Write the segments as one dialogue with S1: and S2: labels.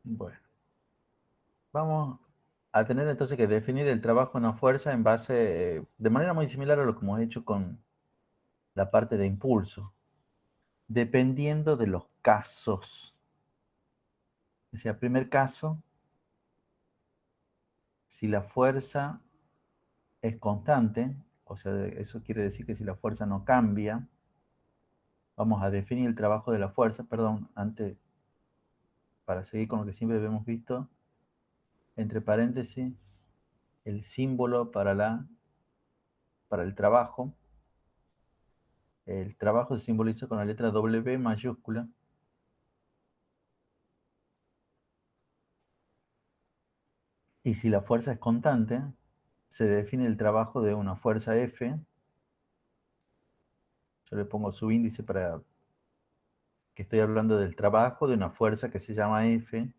S1: Bueno, vamos a tener entonces que definir el trabajo de una fuerza en base, de manera muy similar a lo que hemos hecho con la parte de impulso, dependiendo de los casos. O sea, primer caso, si la fuerza es constante, o sea, eso quiere decir que si la fuerza no cambia, vamos a definir el trabajo de la fuerza, perdón, antes, para seguir con lo que siempre hemos visto, entre paréntesis, el símbolo para el trabajo. El trabajo se simboliza con la letra W mayúscula. Y si la fuerza es constante, se define el trabajo de una fuerza F. Yo le pongo su índice para que estoy hablando del trabajo de una fuerza que se llama F,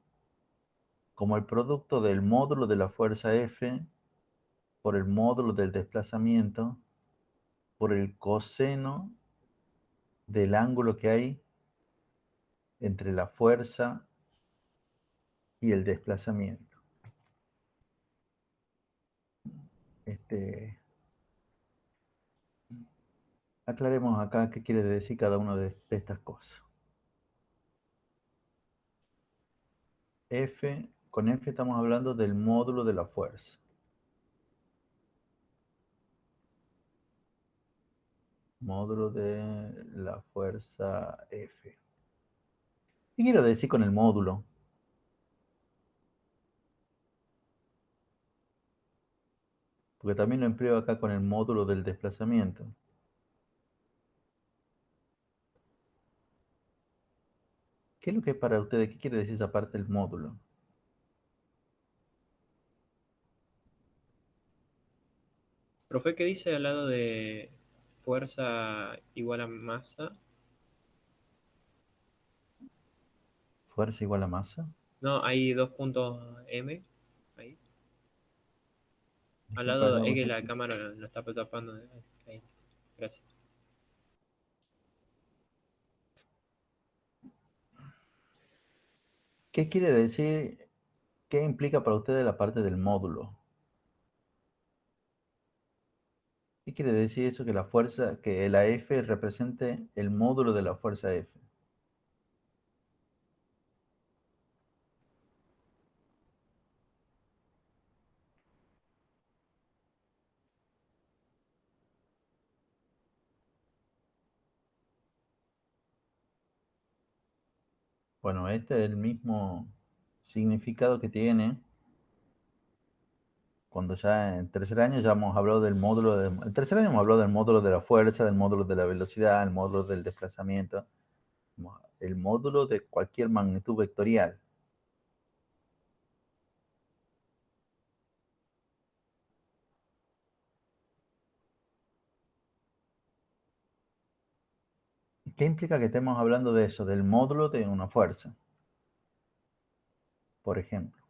S1: como el producto del módulo de la fuerza F por el módulo del desplazamiento por el coseno del ángulo que hay entre la fuerza y el desplazamiento. Este, aclaremos acá qué quiere decir cada una de estas cosas. F, con F estamos hablando del módulo de la fuerza. Módulo de la fuerza F. ¿Qué quiero decir con el módulo? Porque también lo empleo acá con el módulo del desplazamiento. ¿Qué es lo que es para ustedes? ¿Qué quiere decir esa parte del módulo?
S2: Profe, ¿qué dice al lado de fuerza igual a masa?
S1: Fuerza igual a masa.
S2: No, hay dos puntos M ahí. Al
S1: Disculpa,
S2: lado, es
S1: no,
S2: que la cámara lo está tapando. Ahí, gracias.
S1: ¿qué quiere decir? ¿Qué implica para ustedes la parte del módulo? ¿Qué quiere decir eso que la fuerza, que la F represente el módulo de la fuerza F? Bueno, este es el mismo significado que tiene cuando ya en tercer año ya hemos hablado del módulo de, en tercer año hemos hablado del módulo de la fuerza, del módulo de la velocidad, el módulo del desplazamiento, el módulo de cualquier magnitud vectorial. ¿Qué implica que estemos hablando de eso, del módulo de una fuerza, por ejemplo?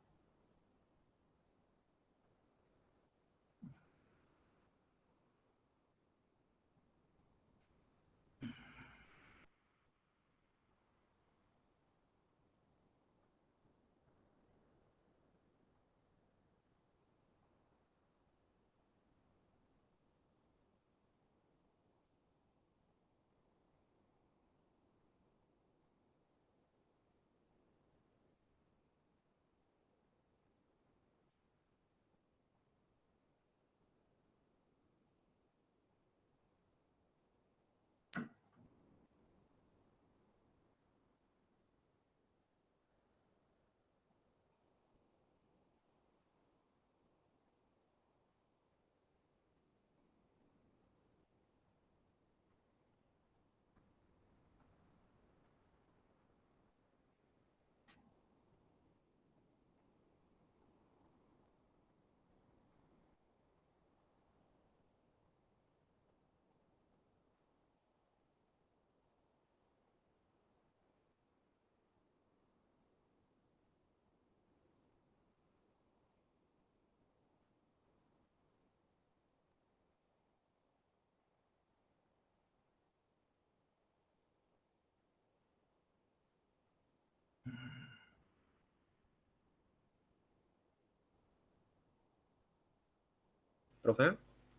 S2: Profe,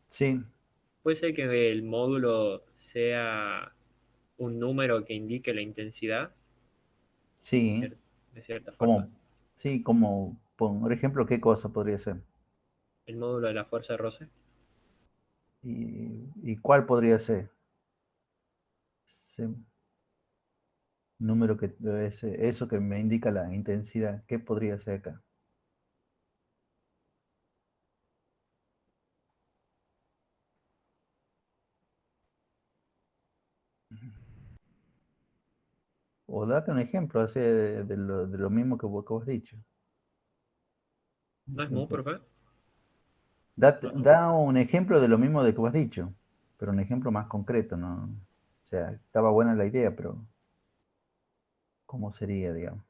S1: Sí,
S2: puede ser que el módulo sea un número que indique la intensidad
S1: sí,
S2: de cierta fuerza.
S1: como, sí, como, por ejemplo, ¿qué cosa podría ser?
S2: El módulo de la fuerza de roce.
S1: Y cuál podría ser? Ese número que, eso que me indica la intensidad, ¿qué podría ser acá? O date un ejemplo así de lo mismo que vos has dicho. Un
S2: ¿No es mu,
S1: ejemplo.
S2: profe?
S1: Da un ejemplo de lo mismo de que vos has dicho, pero un ejemplo más concreto, ¿no? O sea, estaba buena la idea, pero ¿cómo sería, digamos?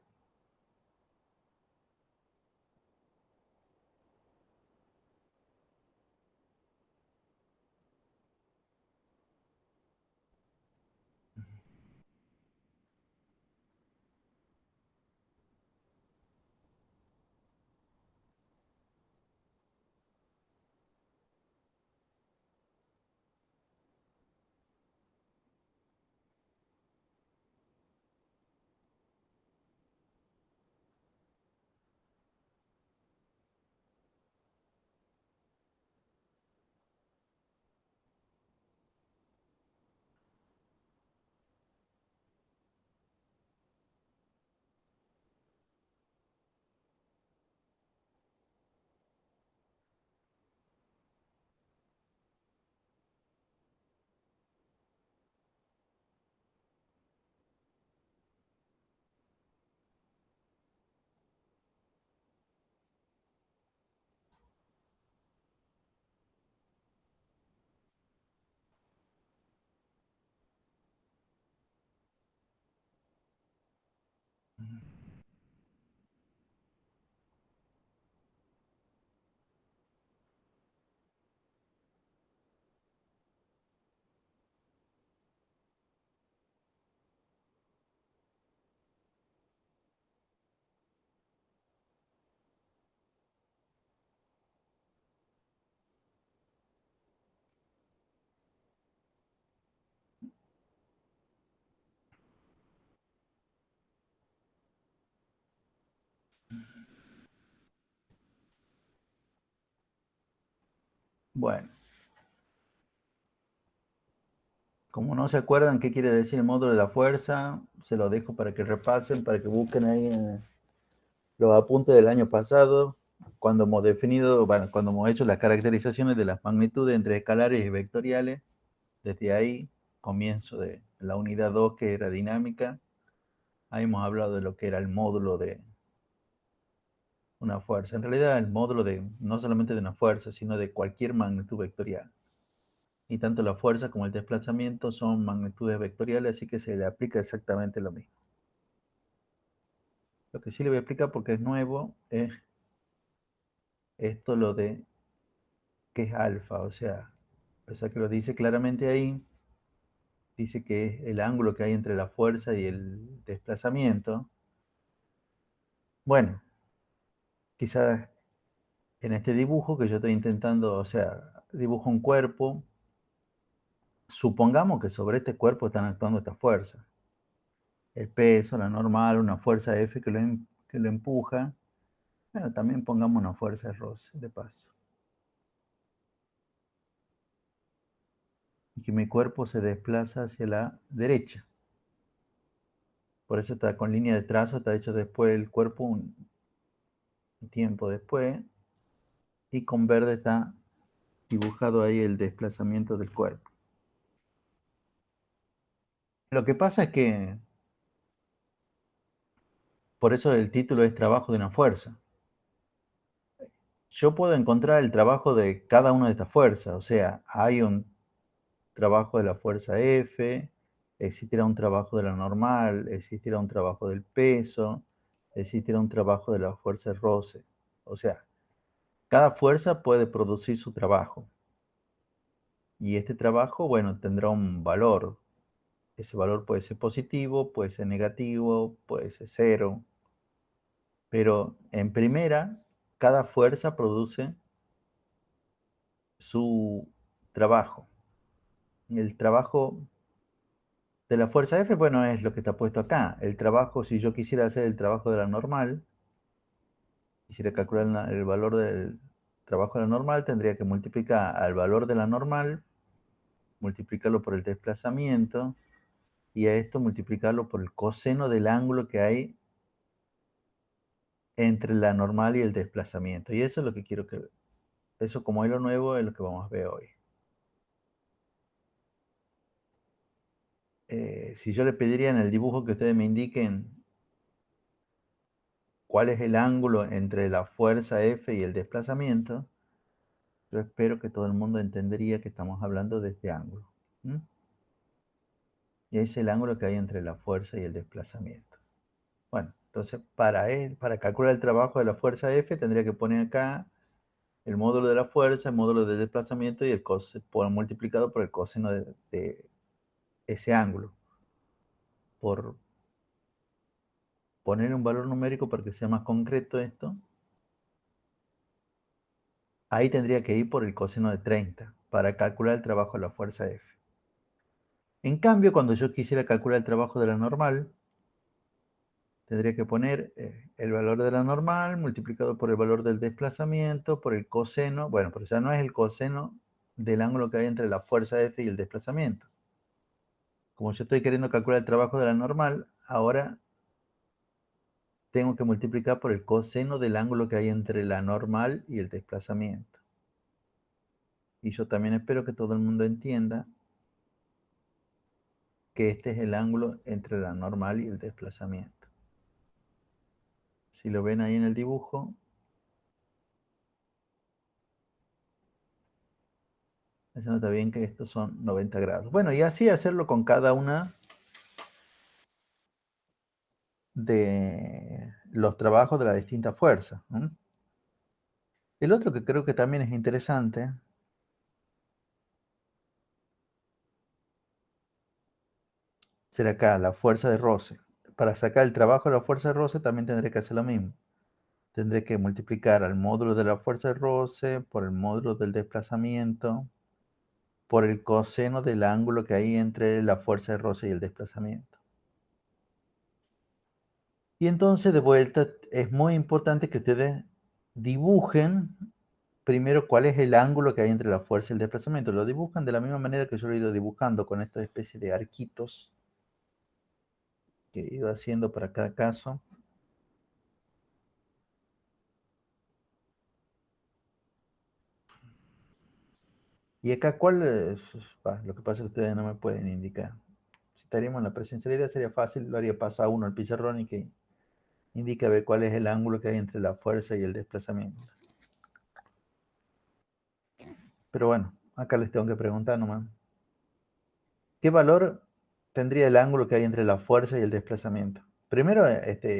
S1: Bueno, como no se acuerdan qué quiere decir el módulo de la fuerza, se lo dejo para que repasen, para que busquen ahí los apuntes del año pasado, cuando hemos definido, bueno, cuando hemos hecho las caracterizaciones de las magnitudes entre escalares y vectoriales. Desde ahí, comienzo de la unidad 2 que era dinámica, ahí hemos hablado de lo que era el módulo de una fuerza. En realidad, el módulo de no solamente de una fuerza, sino de cualquier magnitud vectorial. Y tanto la fuerza como el desplazamiento son magnitudes vectoriales, así que se le aplica exactamente lo mismo. Lo que sí le voy a explicar porque es nuevo es esto lo de qué es alfa, o sea, a pesar que lo dice claramente ahí, dice que es el ángulo que hay entre la fuerza y el desplazamiento. Bueno, quizás en este dibujo que yo estoy intentando, o sea, dibujo un cuerpo, supongamos que sobre este cuerpo están actuando estas fuerzas. El peso, la normal, una fuerza F que lo empuja. Bueno, también pongamos una fuerza de roce, de paso. Y que mi cuerpo se desplaza hacia la derecha. Por eso está con línea de trazo, está hecho después el cuerpo un tiempo después. Y con verde está dibujado ahí el desplazamiento del cuerpo. Lo que pasa es que, por eso el título es trabajo de una fuerza. Yo puedo encontrar el trabajo de cada una de estas fuerzas, o sea, hay un trabajo de la fuerza F, existirá un trabajo de la normal, existirá un trabajo del peso, existirá un trabajo de la fuerza de roce. O sea, cada fuerza puede producir su trabajo y este trabajo, bueno, tendrá un valor. Ese valor puede ser positivo, puede ser negativo, puede ser cero, pero en primera, cada fuerza produce su trabajo. El trabajo de la fuerza F, bueno, es lo que está puesto acá. El trabajo, si yo quisiera hacer el trabajo de la normal, quisiera calcular el valor del trabajo de la normal, tendría que multiplicar al valor de la normal, multiplicarlo por el desplazamiento, y a esto multiplicarlo por el coseno del ángulo que hay entre la normal y el desplazamiento. Y eso es lo que quiero que, eso como es lo nuevo, es lo que vamos a ver hoy. Si yo le pediría en el dibujo que ustedes me indiquen cuál es el ángulo entre la fuerza F y el desplazamiento, yo espero que todo el mundo entendería que estamos hablando de este ángulo. ¿Mm? Y es el ángulo que hay entre la fuerza y el desplazamiento. Bueno, entonces para calcular el trabajo de la fuerza F tendría que poner acá el módulo de la fuerza, el módulo del desplazamiento y el multiplicado por el coseno de ese ángulo. Por poner un valor numérico para que sea más concreto esto, ahí tendría que ir por el coseno de 30 para calcular el trabajo de la fuerza F. En cambio, cuando yo quisiera calcular el trabajo de la normal, tendría que poner el valor de la normal multiplicado por el valor del desplazamiento, por el coseno, bueno, pero ya no es el coseno del ángulo que hay entre la fuerza F y el desplazamiento. Como yo estoy queriendo calcular el trabajo de la normal, ahora tengo que multiplicar por el coseno del ángulo que hay entre la normal y el desplazamiento. Y yo también espero que todo el mundo entienda que este es el ángulo entre la normal y el desplazamiento. Si lo ven ahí en el dibujo, se nota bien que estos son 90 grados. Bueno, y así hacerlo con cada una de los trabajos de la distinta fuerza. El otro que creo que también es interesante será acá, la fuerza de roce. Para sacar el trabajo de la fuerza de roce también tendré que hacer lo mismo. Tendré que multiplicar al módulo de la fuerza de roce por el módulo del desplazamiento por el coseno del ángulo que hay entre la fuerza de roce y el desplazamiento. Y entonces, de vuelta, es muy importante que ustedes dibujen primero cuál es el ángulo que hay entre la fuerza y el desplazamiento. Lo dibujan de la misma manera que yo lo he ido dibujando con esta especie de arquitos que he ido haciendo para cada caso. Y acá, ¿cuál es? Lo que pasa es que ustedes no me pueden indicar. Si estaríamos en la presencialidad sería fácil, lo haría pasar uno al pizarrón y que indique a ver cuál es el ángulo que hay entre la fuerza y el desplazamiento. Pero bueno, acá les tengo que preguntar nomás. ¿Qué valor tendría el ángulo que hay entre la fuerza y el desplazamiento? Primero,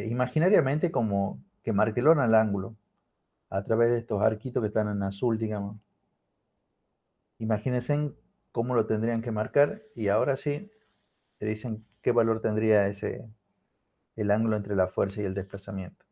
S1: imaginariamente como que marquelona el ángulo a través de estos arquitos que están en azul, digamos. Imagínense cómo lo tendrían que marcar y ahora sí, te dicen qué valor tendría el ángulo entre la fuerza y el desplazamiento.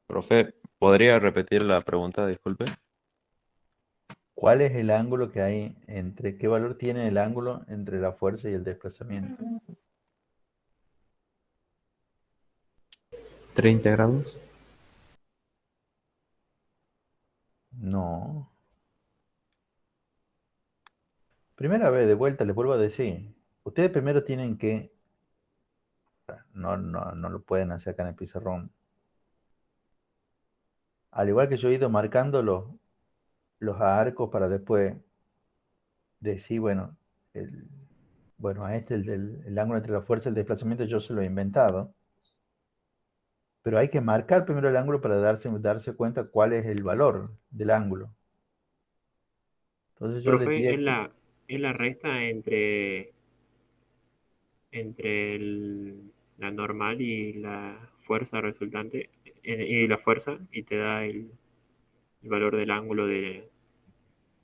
S3: Profe, ¿podría repetir la pregunta? Disculpe.
S1: ¿Cuál es el ángulo que hay entre, qué valor tiene el ángulo entre la fuerza y el desplazamiento?
S2: 30 grados.
S1: No. Primera vez, de vuelta, les vuelvo a decir. Ustedes primero tienen que, no lo pueden hacer acá en el pizarrón. Al igual que yo he ido marcando los arcos para después decir, bueno, bueno, a este, el ángulo entre la fuerza y el desplazamiento, yo se lo he inventado. Pero hay que marcar primero el ángulo para darse cuenta cuál es el valor del ángulo. Entonces yo les di
S2: Profe, es
S1: aquí,
S2: la resta entre la normal y la fuerza resultante, y la fuerza, y te da el valor del ángulo del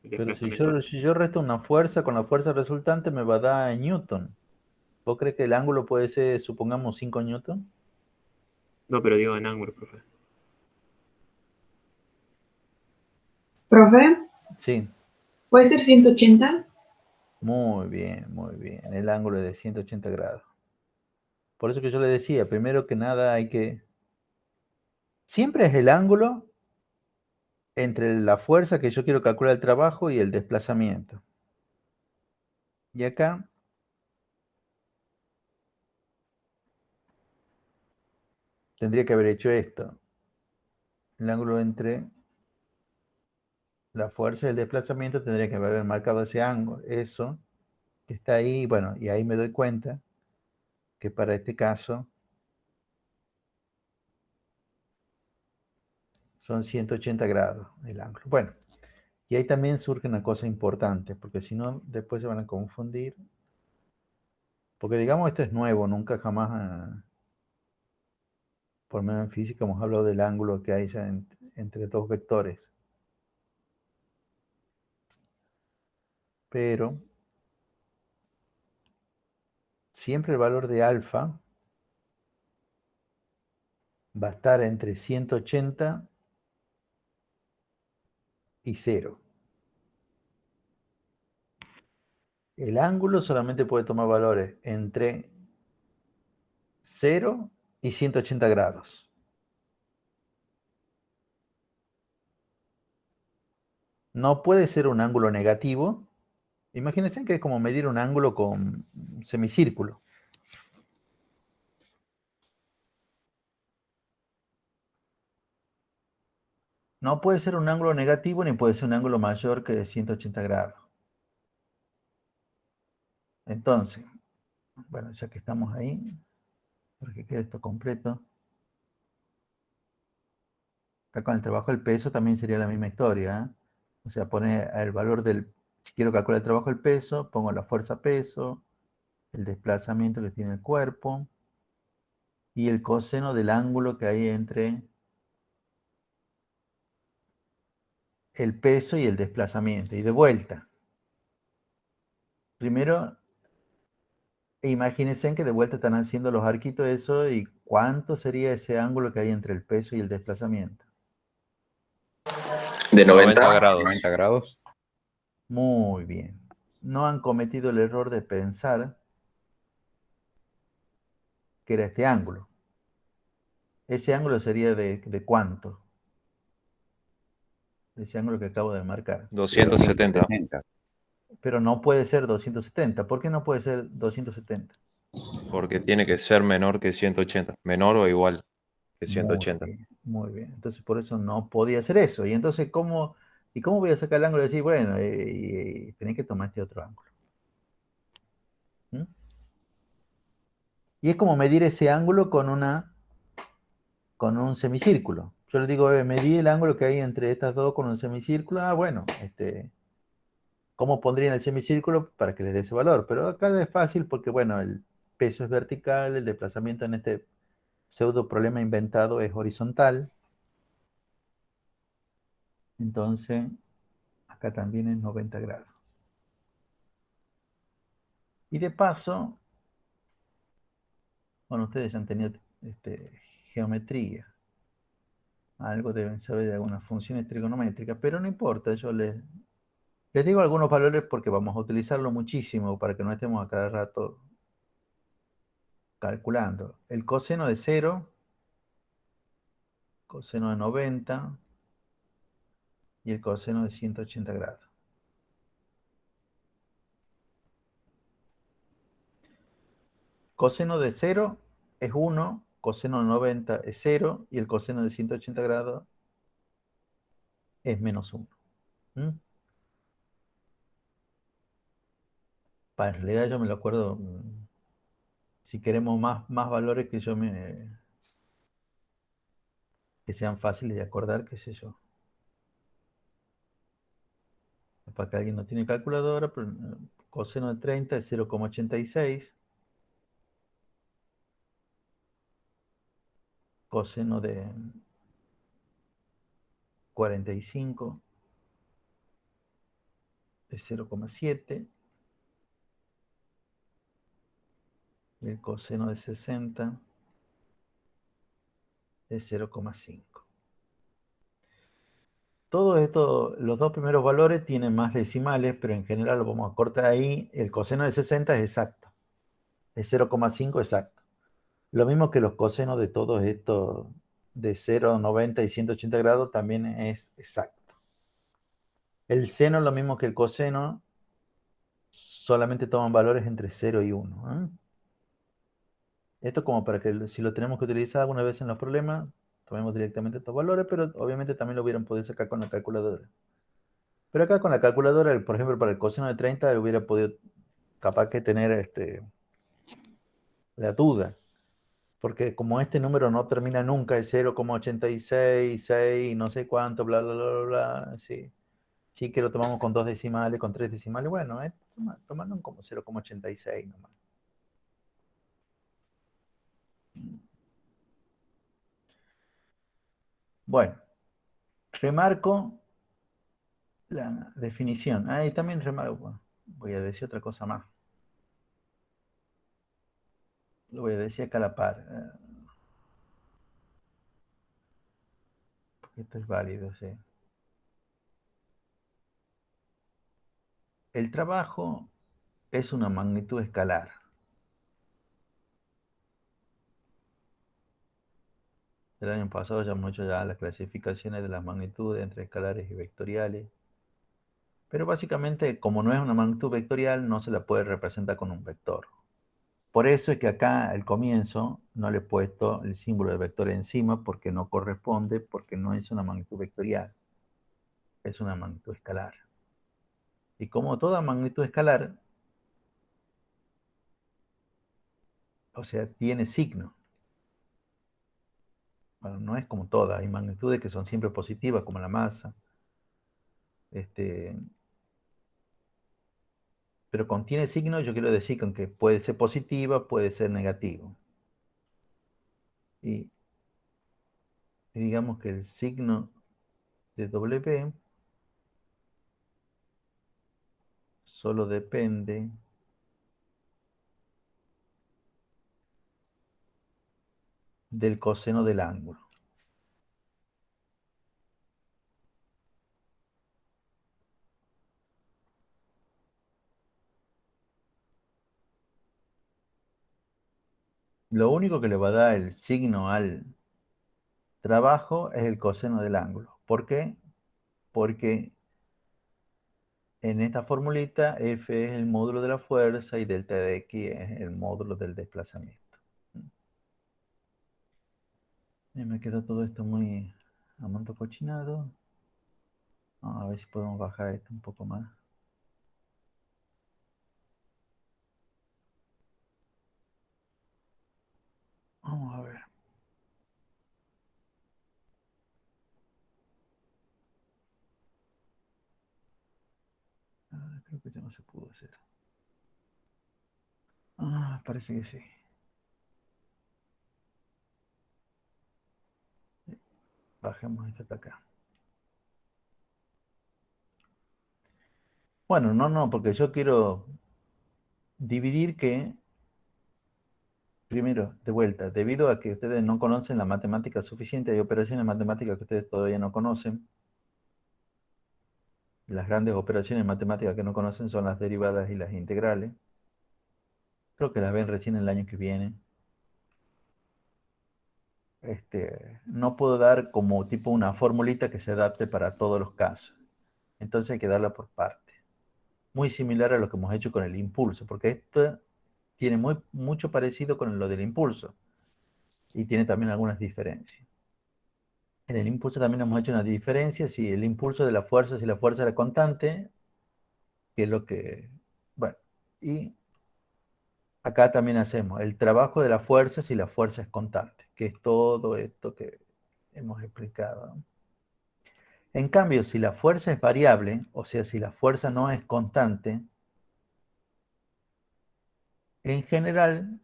S1: pero
S2: desplazamiento.
S1: si yo resto una fuerza con la fuerza resultante me va a dar en Newton. ¿Vos crees que el ángulo puede ser, supongamos, 5 Newton?
S2: No, pero digo en ángulo, profe.
S3: Profe,
S1: Sí,
S3: ¿puede ser 180?
S1: muy bien, muy bien. El ángulo es de 180 grados. Por eso que yo le decía, primero que nada hay que... Siempre es el ángulo entre la fuerza que yo quiero calcular el trabajo y el desplazamiento. Y acá tendría que haber hecho esto. El ángulo entre la fuerza y el desplazamiento tendría que haber marcado ese ángulo. Eso que está ahí, bueno, y ahí me doy cuenta que para este caso son 180 grados el ángulo. Bueno, y ahí también surge una cosa importante, porque si no, después se van a confundir. Porque digamos, esto es nuevo, nunca jamás, por lo menos en física, hemos hablado del ángulo que hay ya entre dos vectores. Pero siempre el valor de alfa va a estar entre 180 y 0. El ángulo solamente puede tomar valores entre 0 y 180 grados. No puede ser un ángulo negativo. Imagínense que es como medir un ángulo con un semicírculo. No puede ser un ángulo negativo ni puede ser un ángulo mayor que 180 grados. Entonces, bueno, ya que estamos ahí, para que quede esto completo, acá con el trabajo del peso también sería la misma historia, ¿eh? O sea, poner el valor del, si quiero calcular el trabajo del peso, pongo la fuerza peso, el desplazamiento que tiene el cuerpo y el coseno del ángulo que hay entre el peso y el desplazamiento. Y de vuelta, primero imagínense que de vuelta están haciendo los arquitos eso y cuánto sería ese ángulo que hay entre el peso y el desplazamiento.
S4: De
S5: 90
S4: 90.
S5: grados. 90 grados.
S1: Muy bien. No han cometido el error de pensar que era este ángulo. Ese ángulo sería de cuánto. Ese ángulo que acabo de marcar.
S5: 270.
S6: 270.
S1: Pero no puede ser 270. ¿Por qué no puede ser 270?
S5: Porque tiene que ser menor que 180. Menor o igual que
S1: Muy
S5: 180.
S1: bien, muy bien. Entonces por eso no podía hacer eso. Y entonces, ¿cómo voy a sacar el ángulo y decir, bueno, tenés que tomar este otro ángulo? ¿Mm? Y es como medir ese ángulo con un semicírculo. Yo le digo, medí el ángulo que hay entre estas dos con un semicírculo. Ah, bueno, ¿cómo pondrían el semicírculo para que les dé ese valor? Pero acá es fácil porque, bueno, el peso es vertical, el desplazamiento en este pseudo problema inventado es horizontal. Entonces, acá también es 90 grados. Y de paso, bueno, ustedes ya han tenido geometría. Algo deben saber de algunas funciones trigonométricas, pero no importa, yo Les digo algunos valores porque vamos a utilizarlo muchísimo para que no estemos a cada rato calculando. El coseno de 0, coseno de 90 y el coseno de 180 grados. Coseno de 0 es 1, coseno de 90 es 0 y el coseno de 180 grados es menos 1. En realidad yo me lo acuerdo, si queremos más valores que sean fáciles de acordar, qué sé yo. Para que alguien no tiene calculadora, pero coseno de 30 es 0,86. Coseno de 45 es 0,7. Y el coseno de 60 es 0,5. Todo esto, los dos primeros valores tienen más decimales, pero en general lo vamos a cortar ahí. El coseno de 60 es exacto. Es 0,5 exacto. Lo mismo que los cosenos de todos estos de 0, 90 y 180 grados también es exacto. El seno es lo mismo que el coseno, solamente toman valores entre 0 y 1. Esto como para que si lo tenemos que utilizar alguna vez en los problemas, tomemos directamente estos valores, pero obviamente también lo hubieran podido sacar con la calculadora. Pero acá con la calculadora, por ejemplo, para el coseno de 30, hubiera podido capaz que tener la duda. Porque como este número no termina nunca, es 0,86, 6, no sé cuánto, bla, bla, bla, bla, bla, sí. Sí que lo tomamos con 2 decimales, con 3 decimales, bueno, tomarlo como 0,86 nomás. Bueno, remarco la definición. Y también remarco, bueno, voy a decir otra cosa más. Lo voy a decir acá a la par. Porque esto es válido, sí. El trabajo es una magnitud escalar. El año pasado ya hemos hecho ya las clasificaciones de las magnitudes entre escalares y vectoriales. Pero básicamente, como no es una magnitud vectorial, no se la puede representar con un vector. Por eso es que acá al comienzo no le he puesto el símbolo de vector encima porque no corresponde, porque no es una magnitud vectorial, es una magnitud escalar. Y como toda magnitud escalar, o sea, tiene signo. Bueno, no es como todas, hay magnitudes que son siempre positivas, como la masa. Pero contiene signo, yo quiero decir que puede ser positiva, puede ser negativo. Y digamos que el signo de W solo depende del coseno del ángulo. Lo único que le va a dar el signo al trabajo es el coseno del ángulo. ¿Por qué? Porque en esta formulita F es el módulo de la fuerza y delta de X es el módulo del desplazamiento. Y me quedó todo esto muy a manto cochinado. Vamos a ver si podemos bajar esto un poco más. Vamos a ver. Creo que ya no se pudo hacer. Parece que sí. Bajemos esta hasta acá. Bueno, no, porque yo quiero dividir que, primero, de vuelta, debido a que ustedes no conocen la matemática suficiente, hay operaciones matemáticas que ustedes todavía no conocen. Las grandes operaciones matemáticas que no conocen son las derivadas y las integrales. Creo que las ven recién el año que viene. No puedo dar como tipo una formulita que se adapte para todos los casos. Entonces hay que darla por parte. Muy similar a lo que hemos hecho con el impulso, porque esto tiene mucho parecido con lo del impulso y tiene también algunas diferencias. En el impulso también hemos hecho una diferencia si el impulso de la fuerza, si la fuerza era constante, que es lo que... Bueno, y acá también hacemos el trabajo de la fuerza si la fuerza es constante, que es todo esto que hemos explicado, ¿no? En cambio, si la fuerza es variable, o sea, si la fuerza no es constante, en general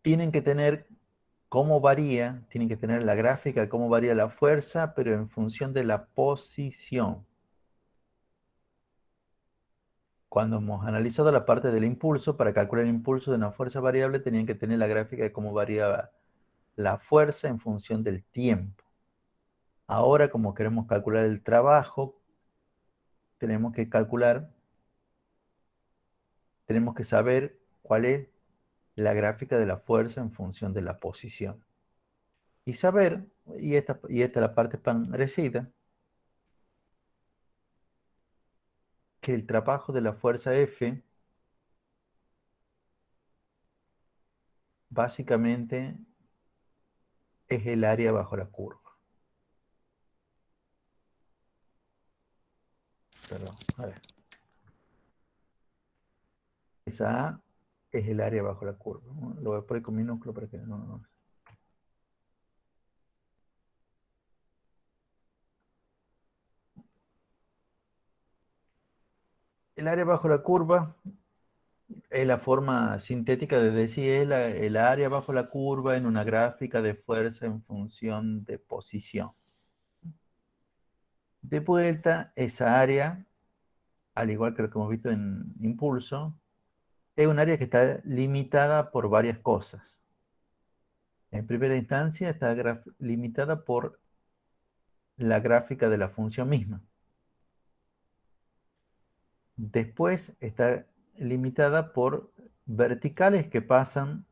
S1: tienen que tener cómo varía, tienen que tener la gráfica de cómo varía la fuerza, pero en función de la posición. Cuando hemos analizado la parte del impulso, para calcular el impulso de una fuerza variable, tenían que tener la gráfica de cómo variaba la fuerza en función del tiempo. Ahora, como queremos calcular el trabajo, tenemos que saber cuál es la gráfica de la fuerza en función de la posición. Y saber, y esta es la parte parecida, que el trabajo de la fuerza F básicamente es el área bajo la curva. Perdón, a ver. Esa A es el área bajo la curva, ¿no? Lo voy a poner con minúsculo para que no. El área bajo la curva es la forma sintética de decir el área bajo la curva en una gráfica de fuerza en función de posición. De vuelta, esa área, al igual que lo que hemos visto en impulso, es un área que está limitada por varias cosas. En primera instancia está limitada por la gráfica de la función misma. Después está limitada por verticales que van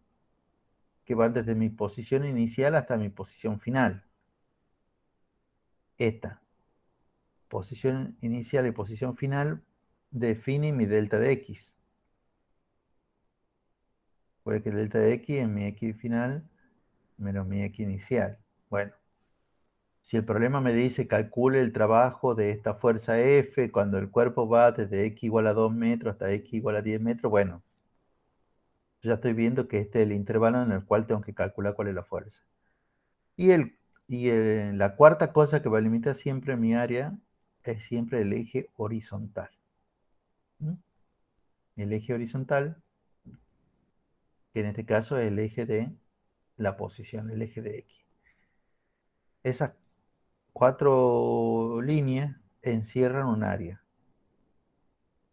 S1: desde mi posición inicial hasta mi posición final. Esta posición inicial y posición final define mi delta de x. Recuerda que el delta de x es mi x final menos mi x inicial. Bueno, si el problema me dice calcule el trabajo de esta fuerza F cuando el cuerpo va desde x igual a 2 metros hasta x igual a 10 metros, bueno, yo ya estoy viendo que este es el intervalo en el cual tengo que calcular cuál es la fuerza. La cuarta cosa que va a limitar siempre mi área es siempre el eje horizontal. ¿Mm? El eje horizontal, que en este caso es el eje de la posición, el eje de X. Esas 4 líneas encierran un área,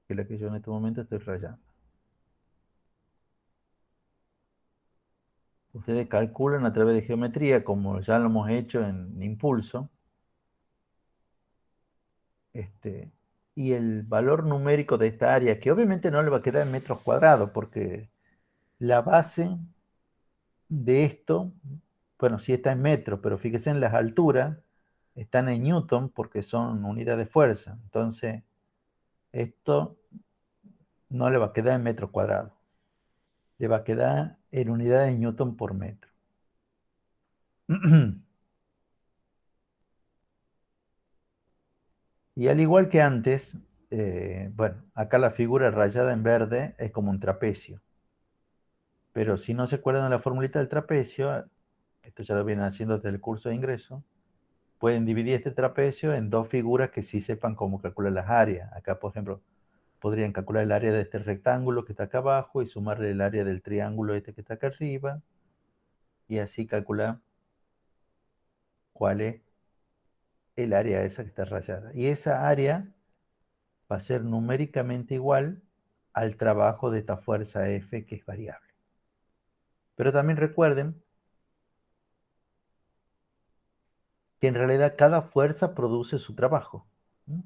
S1: que es la que yo en este momento estoy rayando. Ustedes calculan a través de geometría, como ya lo hemos hecho en impulso, y el valor numérico de esta área, que obviamente no le va a quedar en metros cuadrados, porque la base de esto, bueno, sí está en metros, pero fíjense en las alturas, están en newton porque son unidades de fuerza. Entonces, esto no le va a quedar en metros cuadrados, le va a quedar en unidades de newton por metro. Y al igual que antes, bueno, acá la figura rayada en verde es como un trapecio. Pero si no se acuerdan de la formulita del trapecio, esto ya lo vienen haciendo desde el curso de ingreso, pueden dividir este trapecio en dos figuras que sí sepan cómo calcular las áreas. Acá, por ejemplo, podrían calcular el área de este rectángulo que está acá abajo y sumarle el área del triángulo este que está acá arriba. Y así calcular cuál es el área esa que está rayada. Y esa área va a ser numéricamente igual al trabajo de esta fuerza F que es variable. Pero también recuerden que en realidad cada fuerza produce su trabajo. ¿Mm?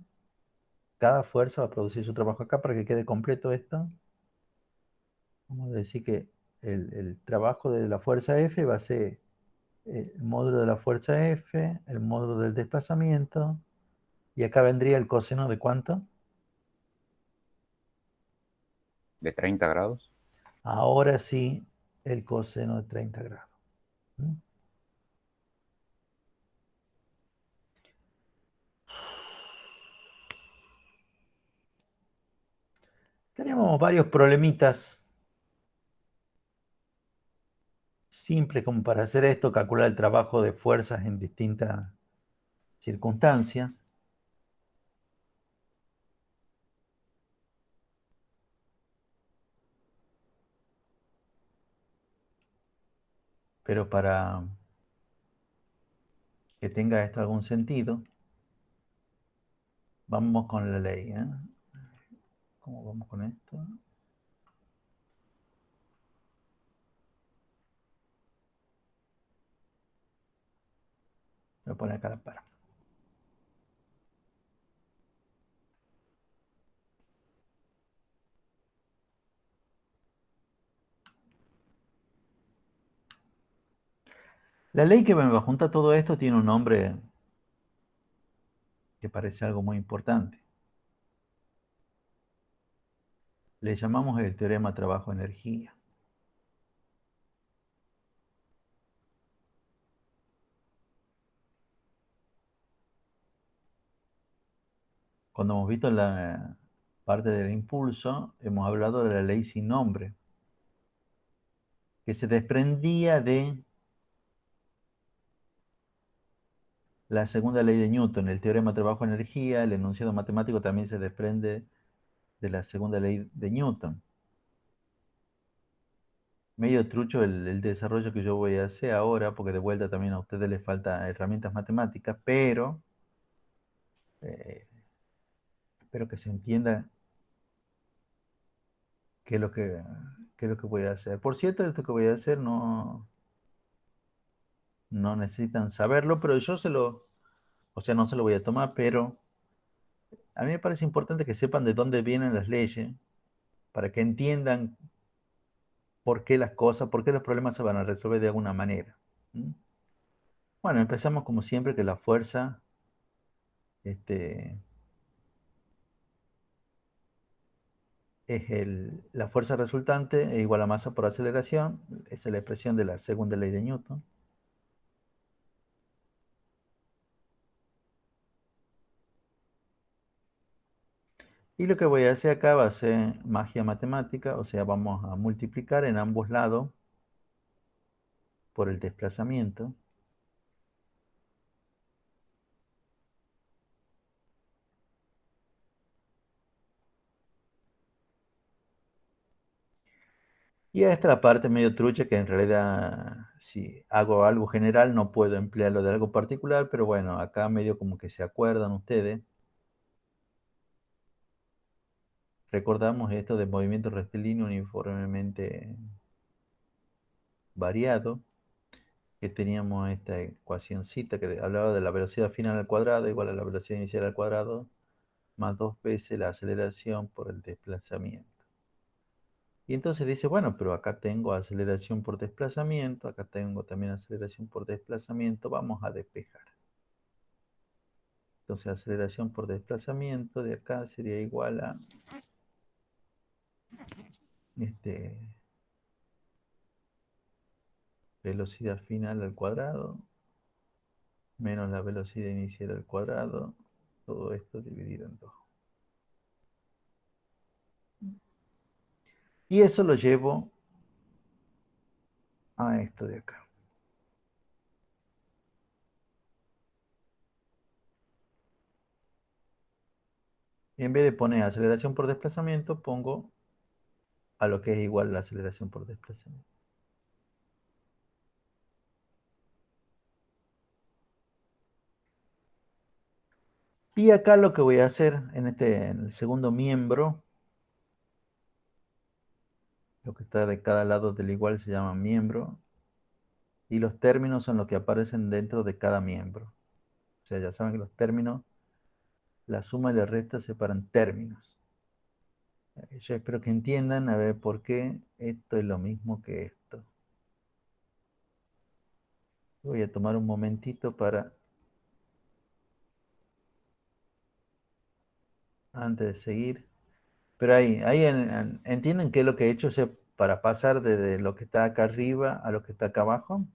S1: Cada fuerza va a producir su trabajo acá para que quede completo esto. Vamos a decir que el trabajo de la fuerza F va a ser el módulo de la fuerza F, el módulo del desplazamiento, y acá vendría el coseno de ¿cuánto?
S4: De 30 grados.
S1: Ahora sí, el coseno de 30 grados. ¿Mm? Tenemos varios problemitas simples como para hacer esto, calcular el trabajo de fuerzas en distintas circunstancias. Pero para que tenga esto algún sentido, vamos con la ley. ¿Eh? ¿Cómo vamos con esto? Voy a poner acá la par. La ley que me va a juntar todo esto tiene un nombre que parece algo muy importante. Le llamamos el teorema trabajo-energía. Cuando hemos visto la parte del impulso, hemos hablado de la ley sin nombre, que se desprendía de la segunda ley de Newton, el teorema trabajo-energía, el enunciado matemático también se desprende de la segunda ley de Newton. Medio trucho el desarrollo que yo voy a hacer ahora, porque de vuelta también a ustedes les falta herramientas matemáticas, pero espero que se entienda qué es lo qué es lo que voy a hacer. Por cierto, esto que voy a hacer no necesitan saberlo, pero yo o sea, no se lo voy a tomar, pero a mí me parece importante que sepan de dónde vienen las leyes, para que entiendan por qué las cosas, por qué los problemas se van a resolver de alguna manera. ¿Mm? Bueno, empezamos como siempre que la fuerza, es la fuerza resultante es igual a masa por aceleración, esa es la expresión de la segunda ley de Newton. Y lo que voy a hacer acá va a ser magia matemática, o sea, vamos a multiplicar en ambos lados por el desplazamiento. Y esta es la parte medio trucha que en realidad si hago algo general no puedo emplearlo de algo particular, pero bueno, acá medio como que se acuerdan ustedes. Recordamos esto de movimiento rectilíneo uniformemente variado, que teníamos esta ecuacióncita que hablaba de la velocidad final al cuadrado igual a la velocidad inicial al cuadrado más 2 veces la aceleración por el desplazamiento. Y entonces dice, bueno, pero acá tengo aceleración por desplazamiento, acá tengo también aceleración por desplazamiento, vamos a despejar. Entonces aceleración por desplazamiento de acá sería igual a velocidad final al cuadrado menos la velocidad inicial al cuadrado, todo esto dividido en 2. Y eso lo llevo a esto de acá. Y en vez de poner aceleración por desplazamiento, pongo a lo que es igual la aceleración por desplazamiento. Y acá lo que voy a hacer en el segundo miembro, lo que está de cada lado del igual se llama miembro, y los términos son los que aparecen dentro de cada miembro. O sea, ya saben que los términos, la suma y la resta separan términos. Yo espero que entiendan a ver por qué esto es lo mismo que esto. Voy a tomar un momentito para, antes de seguir. Pero ahí entienden qué es lo que he hecho, o sea, para pasar desde lo que está acá arriba a lo que está acá abajo.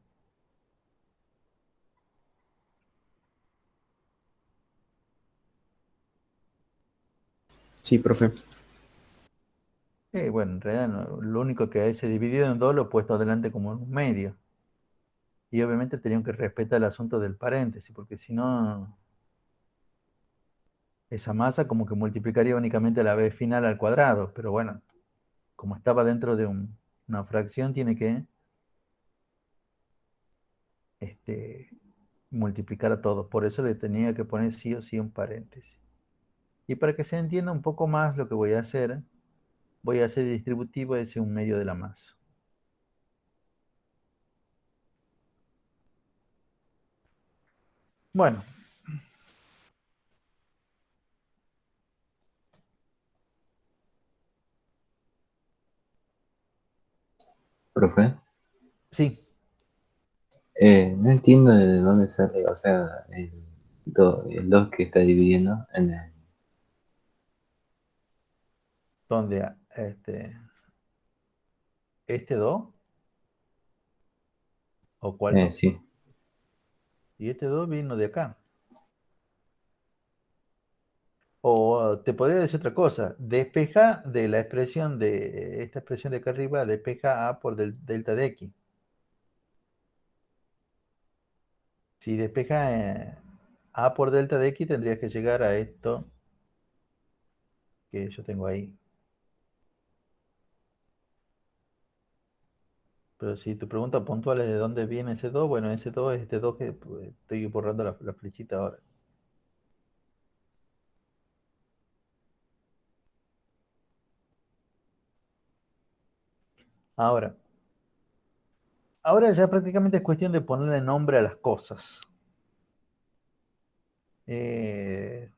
S6: Sí, profe.
S1: Bueno, en realidad lo único que es dividido en dos lo he puesto adelante como en un medio. Y obviamente tenían que respetar el asunto del paréntesis, porque si no, esa masa como que multiplicaría únicamente la b final al cuadrado. Pero bueno, como estaba dentro de una fracción, tiene que multiplicar a todo. Por eso le tenía que poner sí o sí un paréntesis. Y para que se entienda un poco más lo que voy a hacer distributivo ese un medio de la masa. Bueno,
S7: Profe,
S1: sí.
S7: no entiendo de dónde sale, o sea, el 2 que está dividiendo en el...
S1: Donde este 2 o cuál 2.
S7: Sí,
S1: Y este 2 vino de acá. O te podría decir otra cosa. Despeja de la expresión de esta expresión de acá arriba, despeja A por delta de X. Si despeja A por delta de X, tendrías que llegar a esto que yo tengo ahí. Pero si tu pregunta puntual es de dónde viene ese 2, bueno, ese 2 es este 2 que pues, estoy borrando la flechita ahora. Ahora, ya prácticamente es cuestión de ponerle nombre a las cosas. Eh,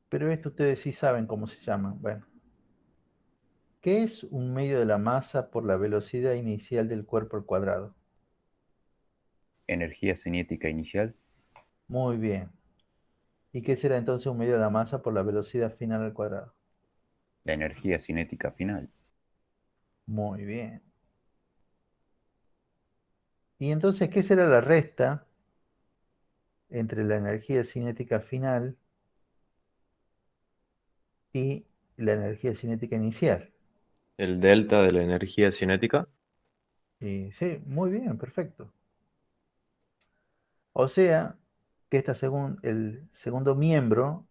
S1: pero esto ustedes sí saben cómo se llama. Bueno, ¿qué es un medio de la masa por la velocidad inicial del cuerpo al cuadrado?
S4: Energía cinética inicial.
S1: Muy bien. ¿Y qué será entonces un medio de la masa por la velocidad final al cuadrado?
S4: La energía cinética final.
S1: Muy bien. ¿Y entonces qué será la resta entre la energía cinética final y la energía cinética inicial?
S5: El delta de la energía cinética.
S1: Y sí, muy bien, perfecto. O sea, que el segundo miembro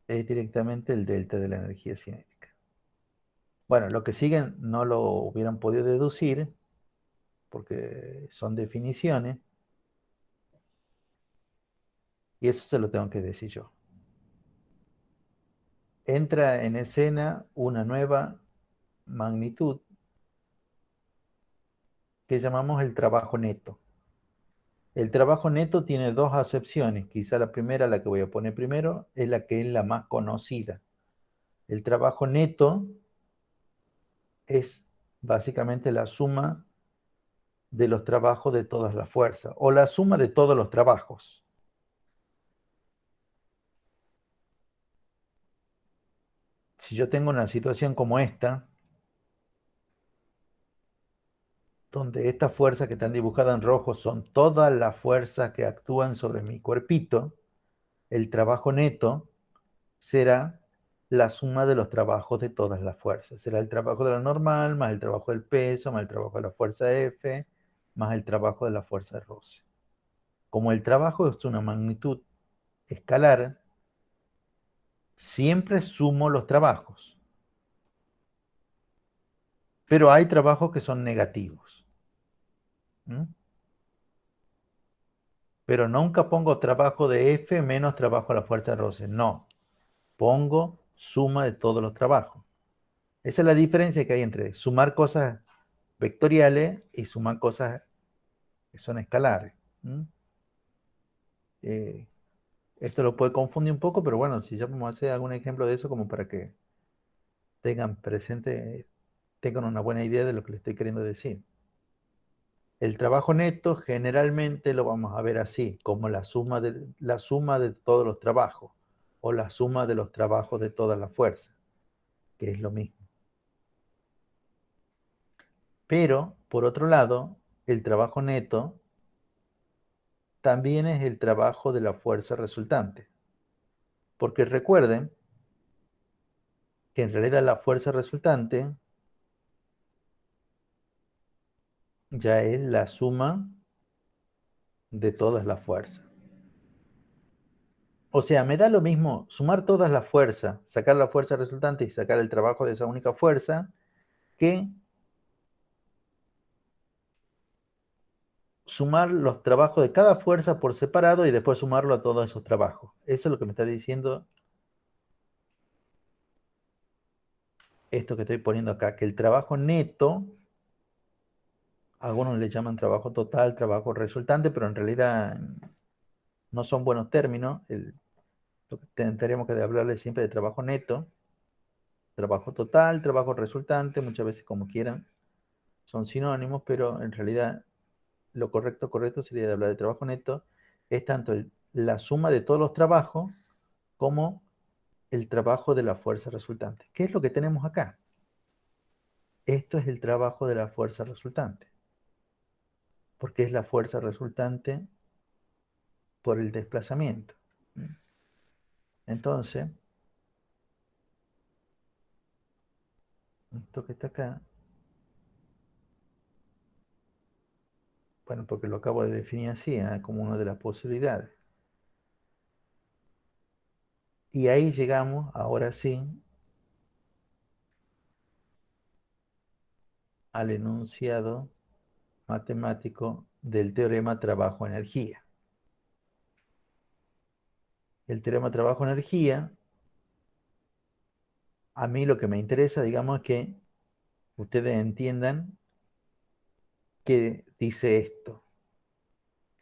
S1: es directamente el delta de la energía cinética. Bueno, lo que siguen no lo hubieran podido deducir porque son definiciones y eso se lo tengo que decir yo. Entra en escena una nueva magnitud que llamamos el trabajo neto. El trabajo neto tiene dos acepciones. Quizá la primera, la que voy a poner primero, es la que es la más conocida. El trabajo neto es básicamente la suma de los trabajos de todas las fuerzas, o la suma de todos los trabajos. Si yo tengo una situación como esta, donde estas fuerzas que están dibujadas en rojo son todas las fuerzas que actúan sobre mi cuerpito, el trabajo neto será la suma de los trabajos de todas las fuerzas. Será el trabajo de la normal, más el trabajo del peso, más el trabajo de la fuerza F, más el trabajo de la fuerza de roce. Como el trabajo es una magnitud escalar, siempre sumo los trabajos. Pero hay trabajos que son negativos. Pero nunca pongo trabajo de F menos trabajo a la fuerza de roce. No. Pongo suma de todos los trabajos. Esa es la diferencia que hay entre sumar cosas vectoriales y suman cosas que son escalares. Esto lo puede confundir un poco, pero bueno, si ya vamos a hacer algún ejemplo de eso como para que tengan presente, tengan una buena idea de lo que les estoy queriendo decir. El trabajo neto generalmente lo vamos a ver así, como la suma de todos los trabajos o la suma de los trabajos de toda la fuerza, que es lo mismo. Pero, por otro lado, el trabajo neto también es el trabajo de la fuerza resultante. Porque recuerden que en realidad la fuerza resultante ya es la suma de todas las fuerzas. O sea, me da lo mismo sumar todas las fuerzas, sacar la fuerza resultante y sacar el trabajo de esa única fuerza, que sumar los trabajos de cada fuerza por separado y después sumarlo a todos esos trabajos. Eso es lo que me está diciendo esto que estoy poniendo acá, que el trabajo neto, algunos le llaman trabajo total, trabajo resultante, pero en realidad no son buenos términos. Tendríamos que hablarle siempre de trabajo neto, trabajo total, trabajo resultante, muchas veces como quieran, son sinónimos, pero en realidad lo correcto sería de hablar de trabajo neto, es tanto la suma de todos los trabajos como el trabajo de la fuerza resultante. ¿Qué es lo que tenemos acá? Esto es el trabajo de la fuerza resultante, porque es la fuerza resultante por el desplazamiento. Entonces, esto que está acá, bueno, porque lo acabo de definir así, como una de las posibilidades. Y ahí llegamos, ahora sí, al enunciado matemático del teorema trabajo-energía. El teorema trabajo-energía, a mí lo que me interesa, digamos, es que ustedes entiendan qué dice esto.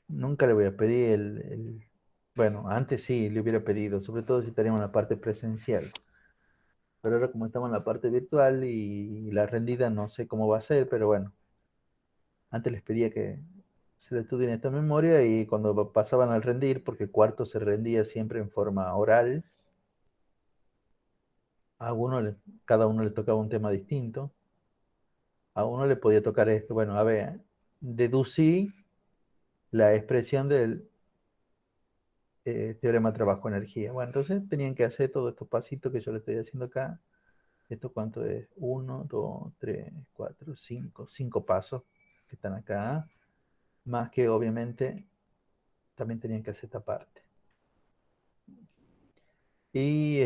S1: Nunca le voy a pedir bueno, antes sí le hubiera pedido, sobre todo si estaríamos en la parte presencial. Pero ahora como estamos en la parte virtual y la rendida no sé cómo va a ser, pero bueno, antes les pedía que se lo estudien esta memoria y cuando pasaban al rendir, porque cuarto se rendía siempre en forma oral, a cada uno le tocaba un tema distinto. A uno le podía tocar esto, bueno, a ver, deducí la expresión del teorema trabajo-energía. Bueno, entonces tenían que hacer todos estos pasitos que yo le estoy haciendo acá. ¿Esto cuánto es? 1, 2, 3, 4, 5, 5 pasos que están acá. Más que obviamente también tenían que hacer esta parte. Y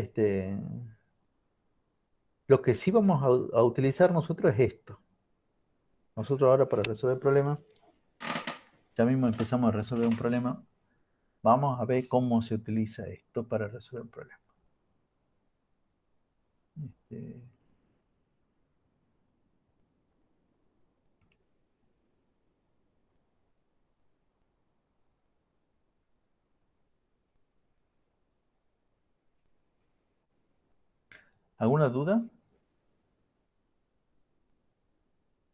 S1: lo que sí vamos a utilizar nosotros es esto. Nosotros ahora para resolver el problema, ya mismo empezamos a resolver un problema. Vamos a ver cómo se utiliza esto para resolver un problema. Este, ¿Alguna duda?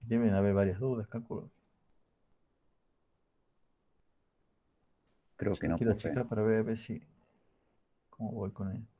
S1: Deben haber varias dudas, calculo.
S4: Creo que no,
S1: Quiero
S4: profe.
S1: checar para ver si cómo voy con esto.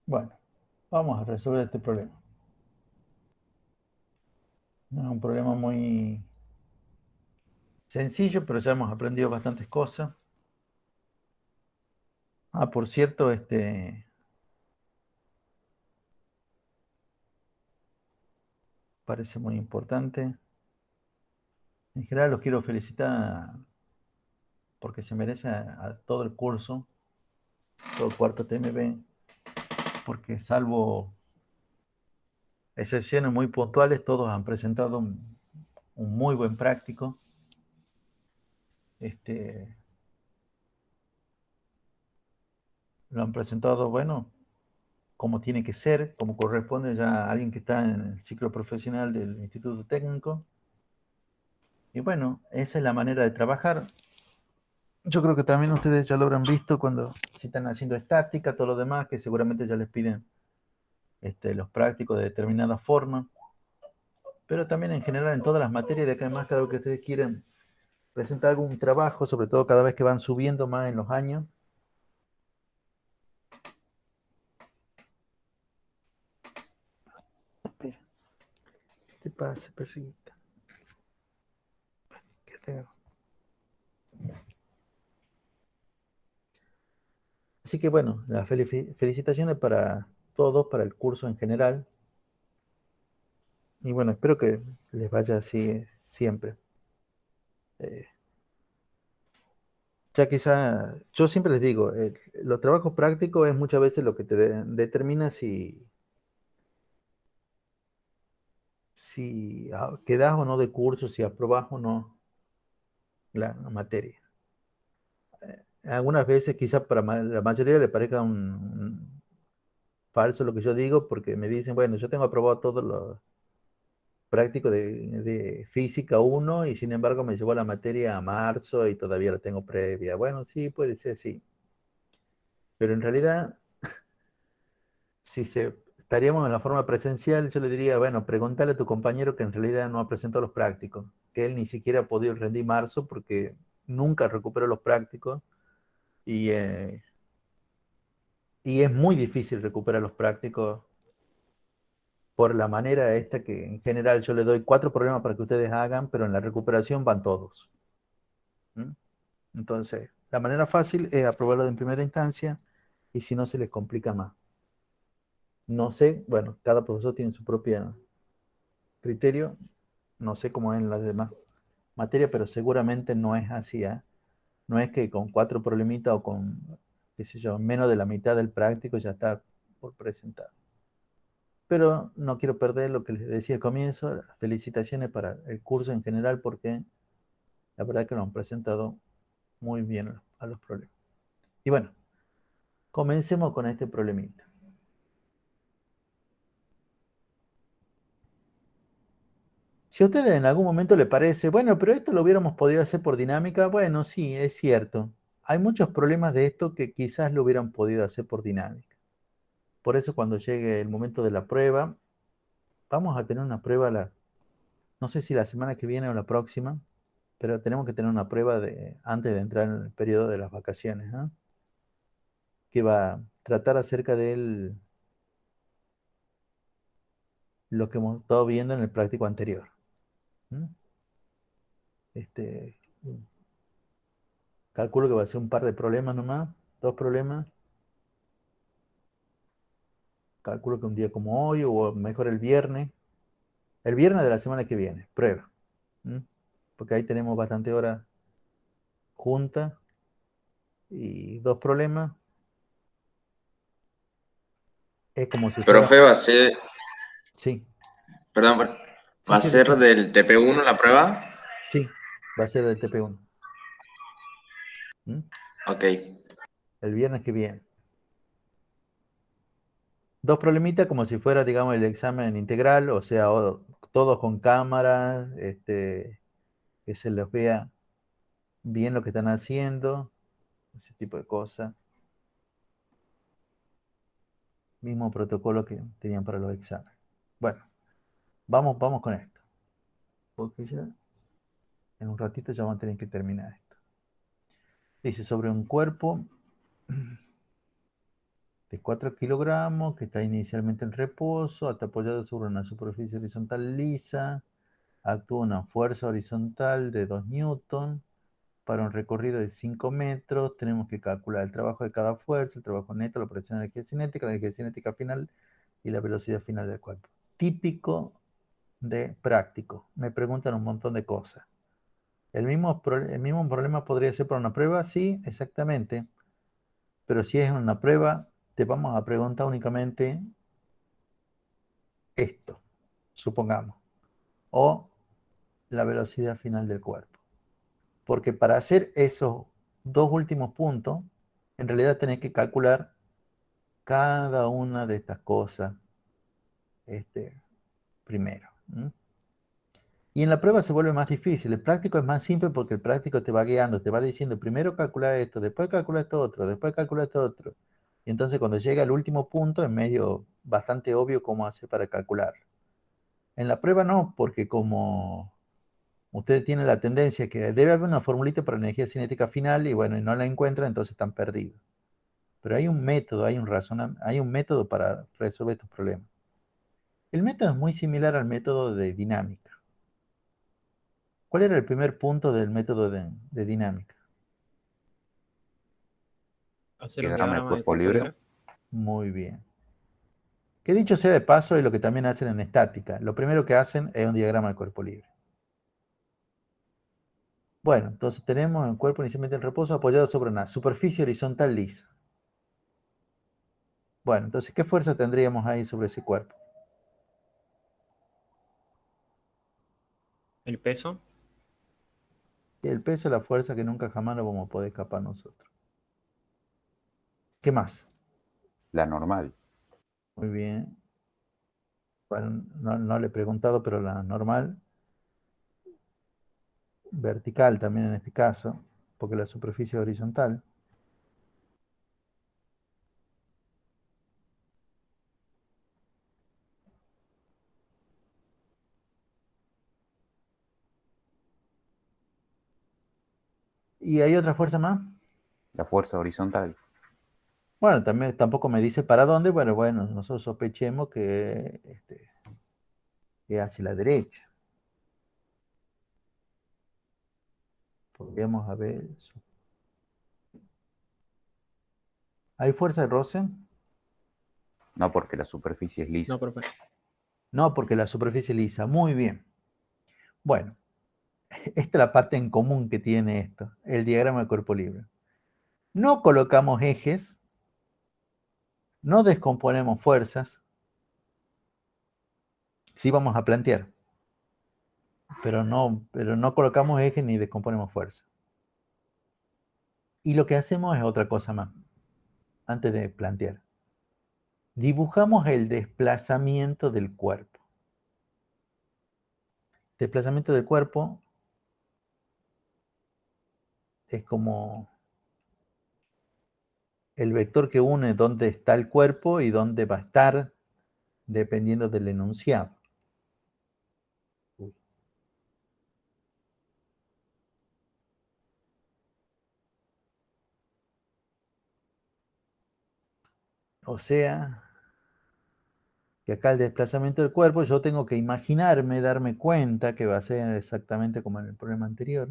S1: Bueno, vamos a resolver este problema. No es un problema muy sencillo, pero ya hemos aprendido bastantes cosas. Ah, por cierto, parece muy importante. En general los quiero felicitar porque se merece a todo el curso, todo el cuarto TMB, porque salvo excepciones muy puntuales, todos han presentado un muy buen práctico. Lo han presentado, bueno, como tiene que ser, como corresponde ya a alguien que está en el ciclo profesional del Instituto Técnico. Y bueno, esa es la manera de trabajar. Yo creo que también ustedes ya lo habrán visto cuando si están haciendo estática, todo lo demás, que seguramente ya les piden los prácticos de determinada forma. Pero también en general en todas las materias de acá en más, cada vez que ustedes quieren presentar algún trabajo, sobre todo cada vez que van subiendo más en los años. Espera, ¿qué te pasa, perrita? ¿Qué te hago? Así que bueno, las felicitaciones para todos, para el curso en general. Y bueno, espero que les vaya así siempre. Eh, ya quizá, yo siempre les digo, los trabajos prácticos es muchas veces lo que te determina si quedas o no de curso, si aprobas o no la materia. Algunas veces quizá para la mayoría le parezca un falso lo que yo digo, porque me dicen, bueno, yo tengo aprobado todos los prácticos de física 1 y sin embargo me llevó la materia a marzo y todavía la tengo previa. Bueno, sí, puede ser, sí. Pero en realidad, si estaríamos en la forma presencial, yo le diría, bueno, pregúntale a tu compañero que en realidad no ha presentado los prácticos, que él ni siquiera ha podido rendir marzo porque nunca recuperó los prácticos y, eh, y es muy difícil recuperar los prácticos por la manera esta que en general yo le doy 4 problemas para que ustedes hagan, pero en la recuperación van todos. ¿Mm? Entonces, la manera fácil es aprobarlo en primera instancia y si no se les complica más. No sé, bueno, cada profesor tiene su propio criterio, no sé cómo es en las demás materias, pero seguramente no es así, ¿eh? No es que con 4 problemitas o con, qué sé yo, menos de la mitad del práctico ya está por presentar. Pero no quiero perder lo que les decía al comienzo, las felicitaciones para el curso en general, porque la verdad que lo han presentado muy bien a los problemas. Y bueno, comencemos con este problemita. Si a ustedes en algún momento le parece, bueno, pero esto lo hubiéramos podido hacer por dinámica, bueno, sí, es cierto. Hay muchos problemas de esto que quizás lo hubieran podido hacer por dinámica. Por eso cuando llegue el momento de la prueba, vamos a tener una prueba, no sé si la semana que viene o la próxima, pero tenemos que tener una prueba antes de entrar en el periodo de las vacaciones, ¿no? Que va a tratar acerca de lo que hemos estado viendo en el práctico anterior. ¿Mm? Este, calculo que va a ser un par de problemas nomás, 2 problemas. Calculo que un día como hoy o mejor el viernes. El viernes de la semana que viene, prueba. ¿Mm? Porque ahí tenemos bastante horas juntas y 2 problemas. Es como si fuera...
S6: Profe, va a ser,
S1: Sí,
S6: perdón,
S1: sí,
S6: va a
S1: sí,
S6: ser
S1: decime.
S6: del TP1 la prueba.
S1: Sí, va a ser del TP1. ¿Mm?
S6: Ok.
S1: El viernes que viene. 2 problemitas como si fuera, digamos, el examen integral, o sea, todos con cámaras, que se les vea bien lo que están haciendo, ese tipo de cosas. Mismo protocolo que tenían para los exámenes. Bueno, vamos con esto. Porque ya en un ratito ya vamos a tener que terminar esto. Dice sobre un cuerpo de 4 kilogramos, que está inicialmente en reposo, está apoyado sobre una superficie horizontal lisa, actúa una fuerza horizontal de 2 newton para un recorrido de 5 metros. Tenemos que calcular el trabajo de cada fuerza, el trabajo neto, la operación de la energía cinética final y la velocidad final del cuerpo. Típico de práctico. Me preguntan un montón de cosas. ¿El mismo problema podría ser para una prueba? Sí, exactamente. Pero si es una prueba, te vamos a preguntar únicamente esto, supongamos, o la velocidad final del cuerpo. Porque para hacer esos dos últimos puntos, en realidad tenés que calcular cada una de estas cosas primero. Y en la prueba se vuelve más difícil. El práctico es más simple porque el práctico te va guiando, te va diciendo, primero calcula esto, después calcula esto otro, después calcula esto otro. Y entonces cuando llega al último punto es medio bastante obvio cómo hace para calcular. En la prueba no, porque como usted tiene la tendencia que debe haber una formulita para energía cinética final y bueno, y no la encuentran, entonces están perdidos. Pero hay un método, hay un método para resolver estos problemas. El método es muy similar al método de dinámica. ¿Cuál era el primer punto del método de dinámica?
S2: Hacer un
S4: Diagrama de
S2: diagrama de
S4: cuerpo
S2: cuerpo
S4: libre.
S2: libre.
S1: Muy bien. Que dicho sea de paso, es lo que también hacen en estática. Lo primero que hacen es un diagrama de cuerpo libre. Bueno, entonces tenemos el cuerpo inicialmente en reposo apoyado sobre una superficie horizontal lisa. Bueno, entonces, ¿qué fuerza tendríamos ahí sobre ese cuerpo?
S2: El peso.
S1: Y el peso es la fuerza que nunca jamás nos vamos a poder escapar nosotros. ¿Qué más?
S4: La normal.
S1: Muy bien. Bueno, no le he preguntado, pero la normal, vertical también en este caso, porque la superficie es horizontal. ¿Y hay otra fuerza más?
S4: La fuerza horizontal.
S1: Bueno, también tampoco me dice para dónde, bueno, nosotros sospechemos que es hacia la derecha. Podríamos haber. ¿Hay fuerza de roce?
S4: No, porque la superficie es lisa.
S2: No, profe.
S1: No, porque la superficie es lisa. Muy bien. Bueno, esta es la parte en común que tiene esto, el diagrama de cuerpo libre. No colocamos ejes, no descomponemos fuerzas, sí vamos a plantear, pero no colocamos ejes ni descomponemos fuerzas. Y lo que hacemos es otra cosa más, antes de plantear. Dibujamos el desplazamiento del cuerpo. Desplazamiento del cuerpo es como el vector que une dónde está el cuerpo y dónde va a estar dependiendo del enunciado. O sea, que acá el desplazamiento del cuerpo yo tengo que imaginarme, darme cuenta que va a ser exactamente como en el problema anterior.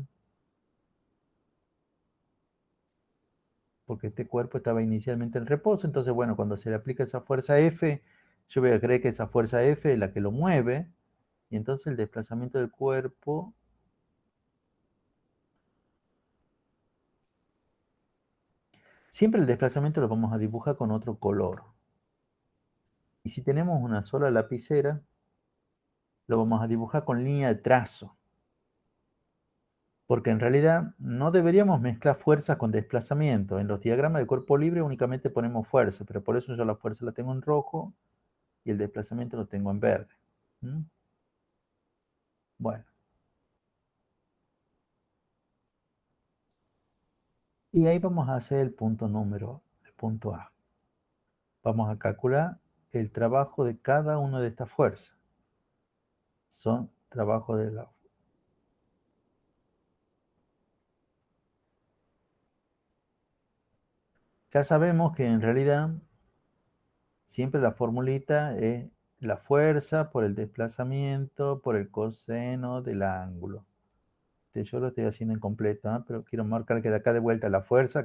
S1: Porque este cuerpo estaba inicialmente en reposo, entonces bueno, cuando se le aplica esa fuerza F, yo voy a creer que esa fuerza F es la que lo mueve, y entonces el desplazamiento del cuerpo siempre el desplazamiento lo vamos a dibujar con otro color. Y si tenemos una sola lapicera, lo vamos a dibujar con línea de trazo. Porque en realidad no deberíamos mezclar fuerza con desplazamiento. En los diagramas de cuerpo libre únicamente ponemos fuerza, pero por eso yo la fuerza la tengo en rojo y el desplazamiento lo tengo en verde. ¿Mm? Bueno. Y ahí vamos a hacer el punto A. Vamos a calcular el trabajo de cada una de estas fuerzas. Son trabajo de la. Ya sabemos que en realidad siempre la formulita es la fuerza por el desplazamiento por el coseno del ángulo. Yo lo estoy haciendo incompleto, ¿ah? Pero quiero marcar que de acá de vuelta la fuerza,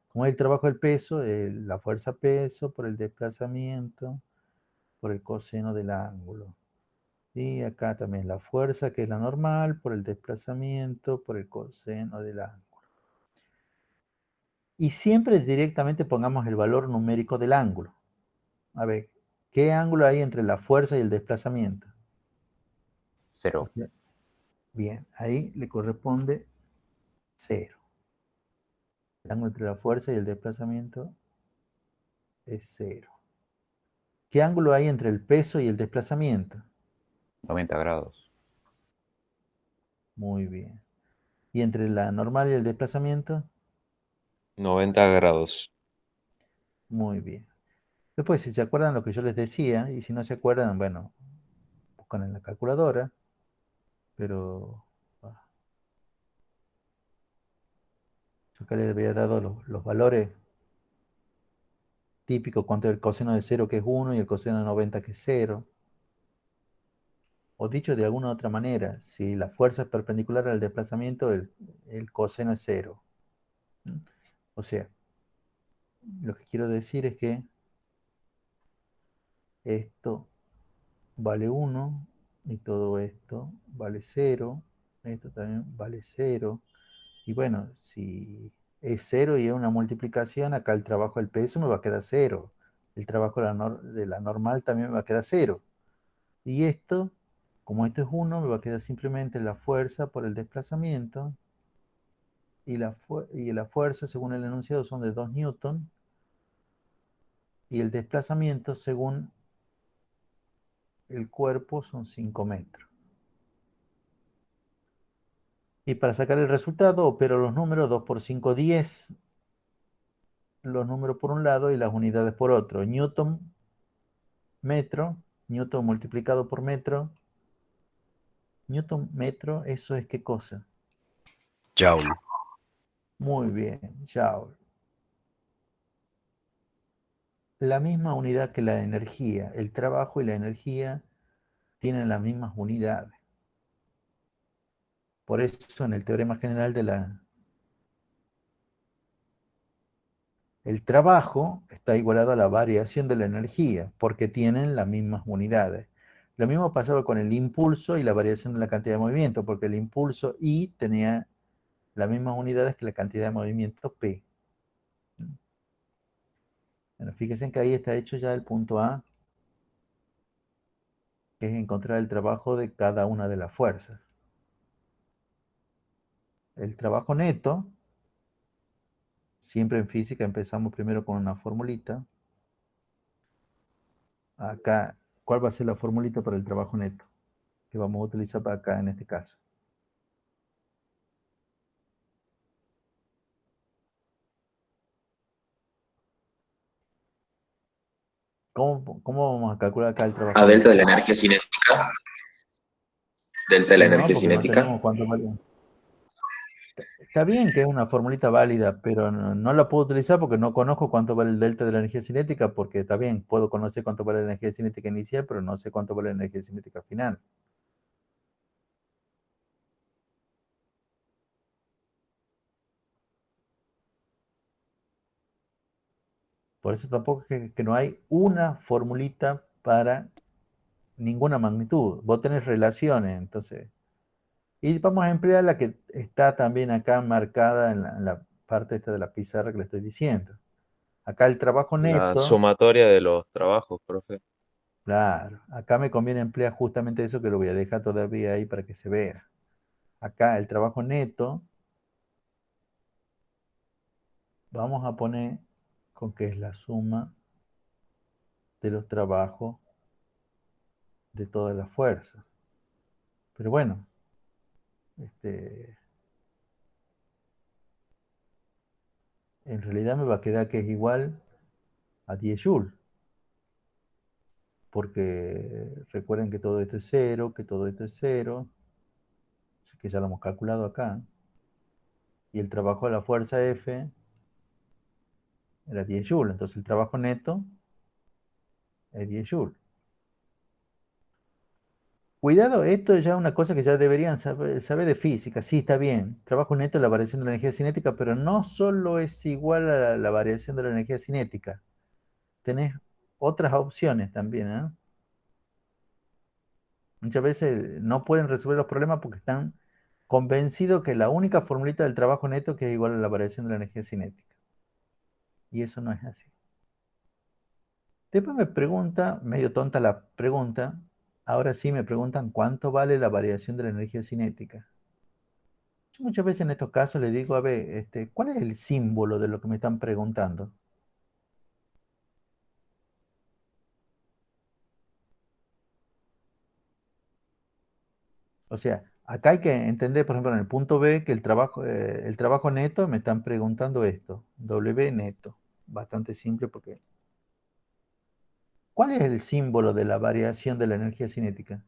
S1: como es el trabajo del peso, la fuerza peso por el desplazamiento por el coseno del ángulo. Y acá también la fuerza, que es la normal, por el desplazamiento por el coseno del ángulo. Y siempre directamente pongamos el valor numérico del ángulo. A ver, ¿qué ángulo hay entre la fuerza y el desplazamiento?
S4: 0.
S1: Bien, ahí le corresponde 0. El ángulo entre la fuerza y el desplazamiento es 0. ¿Qué ángulo hay entre el peso y el desplazamiento?
S4: 90 grados.
S1: Muy bien. ¿Y entre la normal y el desplazamiento?
S5: 90 grados.
S1: Muy bien. Después, si se acuerdan lo que yo les decía, y si no se acuerdan, bueno, buscan en la calculadora, pero yo acá les había dado los valores típicos, cuánto es el coseno de 0 que es 1 y el coseno de 90 que es 0. O dicho de alguna otra manera, si la fuerza es perpendicular al desplazamiento, el coseno es 0. O sea, lo que quiero decir es que esto vale 1 y todo esto vale 0. Esto también vale 0. Y bueno, si es 0 y es una multiplicación, acá el trabajo del peso me va a quedar 0. El trabajo de la normal también me va a quedar 0. Y esto, como esto es 1, me va a quedar simplemente la fuerza por el desplazamiento. Y la fuerza, según el enunciado, son de 2 newton. Y el desplazamiento, según el cuerpo, son 5 metros. Y para sacar el resultado, opero los números 2 por 5, 10. Los números por un lado y las unidades por otro. Newton, metro. Newton multiplicado por metro. Newton, metro, ¿eso es qué cosa?
S8: Joule.
S1: Muy bien, Joule. La misma unidad que la energía. El trabajo y la energía tienen las mismas unidades. Por eso en el teorema general el trabajo está igualado a la variación de la energía, porque tienen las mismas unidades. Lo mismo pasaba con el impulso y la variación de la cantidad de movimiento, porque el impulso I tenía las mismas unidades que la cantidad de movimiento P. Bueno, fíjense que ahí está hecho ya el punto A, que es encontrar el trabajo de cada una de las fuerzas. El trabajo neto, siempre en física empezamos primero con una formulita. Acá, ¿cuál va a ser la formulita para el trabajo neto? Que vamos a utilizar para acá en este caso. ¿Cómo vamos a calcular acá el trabajo
S6: A delta
S1: neto?
S6: de la energía cinética. Delta de la
S1: Y no,
S6: energía
S1: porque no
S6: cinética.
S1: tenemos cuánto vale. Está bien que es una formulita válida, pero no la puedo utilizar porque no conozco cuánto vale el delta de la energía cinética, porque está bien, puedo conocer cuánto vale la energía cinética inicial, pero no sé cuánto vale la energía cinética final. Por eso tampoco es que no hay una formulita para ninguna magnitud. Vos tenés relaciones, entonces. Y vamos a emplear la que está también acá marcada en la parte esta de la pizarra que le estoy diciendo. Acá el trabajo
S5: La
S1: neto,
S5: sumatoria de los trabajos, profe.
S1: claro, acá me conviene emplear justamente eso que lo voy a dejar todavía ahí para que se vea. Acá el trabajo neto, vamos a poner con que es la suma de los trabajos de todas las fuerzas. Pero bueno, en realidad me va a quedar que es igual a 10 joules. Porque recuerden que todo esto es 0, que todo esto es 0, que ya lo hemos calculado acá. Y el trabajo de la fuerza F era 10 joules. Entonces el trabajo neto es 10 joules. Cuidado, esto es ya una cosa que ya deberían saber de física. Sí, está bien. Trabajo neto es la variación de la energía cinética, pero no solo es igual a la variación de la energía cinética. Tenés otras opciones también, ¿eh? Muchas veces no pueden resolver los problemas porque están convencidos que la única formulita del trabajo neto que es igual a la variación de la energía cinética. Y eso no es así. Después me pregunta, medio tonta la pregunta, ahora sí me preguntan cuánto vale la variación de la energía cinética. Yo muchas veces en estos casos le digo, a ver, ¿cuál es el símbolo de lo que me están preguntando? O sea, acá hay que entender, por ejemplo, en el punto B, que el trabajo neto me están preguntando esto, W neto. Bastante simple porque... ¿Cuál es el símbolo de la variación de la energía cinética?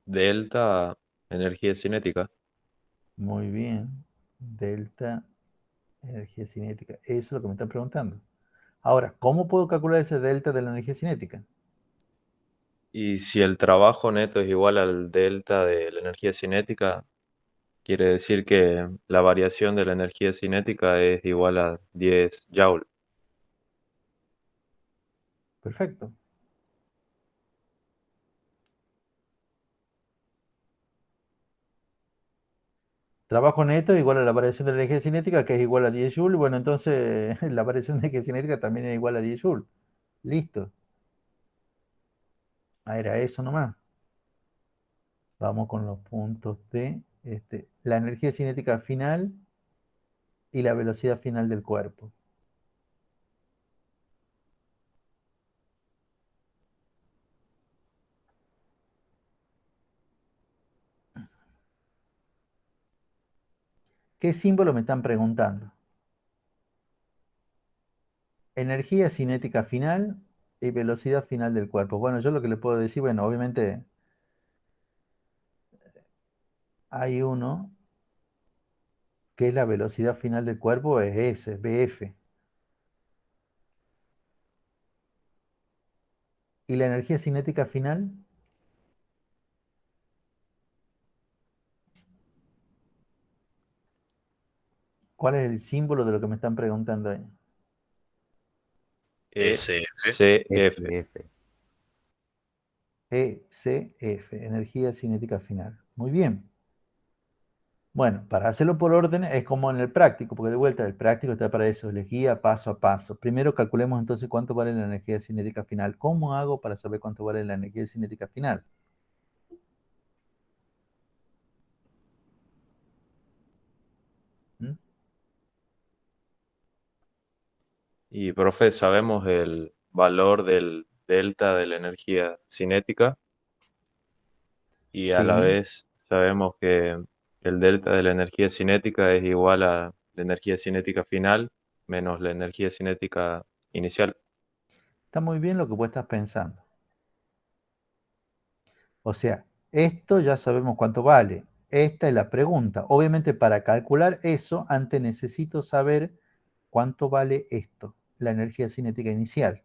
S5: Delta, energía cinética.
S1: Muy bien. Delta, energía cinética. Eso es lo que me están preguntando. Ahora, ¿cómo puedo calcular ese delta de la energía cinética?
S5: Y si el trabajo neto es igual al delta de la energía cinética, quiere decir que la variación de la energía cinética es igual a 10 joules.
S1: Perfecto. Trabajo neto igual a la variación de la energía cinética, que es igual a 10 joules. Bueno, entonces la variación de energía cinética también es igual a 10 joules. Listo. Ah, era eso nomás. Vamos con los puntos de la energía cinética final y la velocidad final del cuerpo. ¿Qué símbolo me están preguntando? Energía cinética final y velocidad final del cuerpo. Bueno, yo lo que le puedo decir, bueno, obviamente hay uno que es la velocidad final del cuerpo, es S, BF. ¿Y la energía cinética final? ¿Cuál es el símbolo de lo que me están preguntando ahí?
S8: SF.
S5: ECF.
S7: SF.
S1: ECF, energía cinética final. Muy bien. Bueno, para hacerlo por orden es como en el práctico, porque de vuelta el práctico está para eso, les guía paso a paso. Primero calculemos entonces cuánto vale la energía cinética final. ¿Cómo hago para saber cuánto vale la energía cinética final? ¿Mm?
S5: Y profe, sabemos el valor del delta de la energía cinética y a la
S1: Sí,
S5: vez sabemos que el delta de la energía cinética es igual a la energía cinética final menos la energía cinética inicial.
S1: está muy bien lo que vos estás pensando. O sea, esto ya sabemos cuánto vale. Esta es la pregunta. Obviamente para calcular eso, antes necesito saber cuánto vale esto, la energía cinética inicial.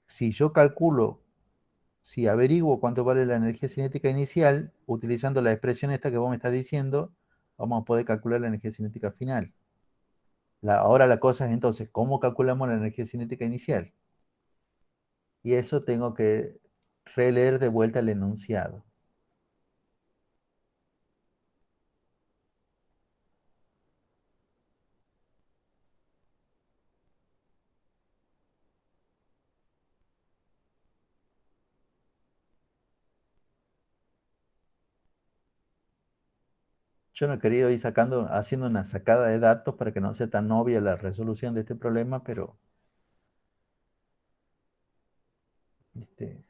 S1: Si yo calculo, si averiguo cuánto vale la energía cinética inicial, utilizando la expresión esta que vos me estás diciendo, vamos a poder calcular la energía cinética final. Ahora la cosa es entonces, ¿cómo calculamos la energía cinética inicial? Y eso tengo que releer de vuelta el enunciado. Yo no he querido ir haciendo una sacada de datos para que no sea tan obvia la resolución de este problema, pero este,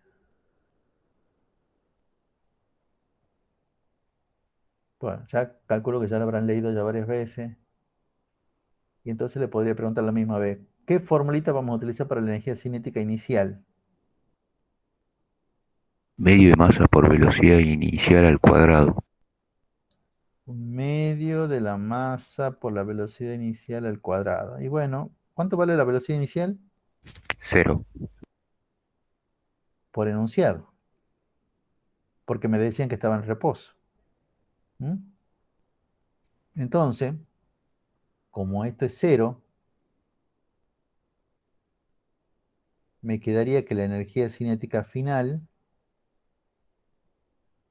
S1: bueno, ya calculo que ya lo habrán leído ya varias veces. Y entonces le podría preguntar la misma vez, ¿qué formulita vamos a utilizar para la energía cinética inicial?
S4: Medio de masa por velocidad inicial al cuadrado.
S1: Un medio de la masa por la velocidad inicial al cuadrado. Y bueno, ¿cuánto vale la velocidad inicial?
S4: 0.
S1: Por enunciado. Porque me decían que estaba en reposo. ¿Mm? Entonces, como esto es 0, me quedaría que la energía cinética final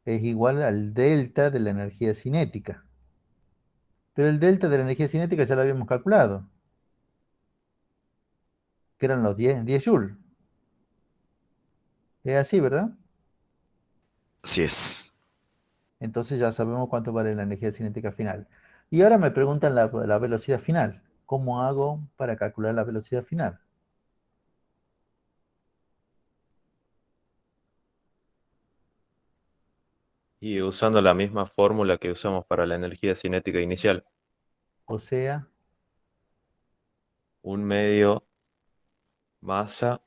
S1: es igual al delta de la energía cinética. Pero el delta de la energía cinética ya lo habíamos calculado, que eran los 10 joules. Es así, ¿verdad?
S8: Así es.
S1: Entonces ya sabemos cuánto vale la energía cinética final. Y ahora me preguntan la velocidad final. ¿Cómo hago para calcular la velocidad final?
S5: Y usando la misma fórmula que usamos para la energía cinética inicial,
S1: O sea,
S5: un medio masa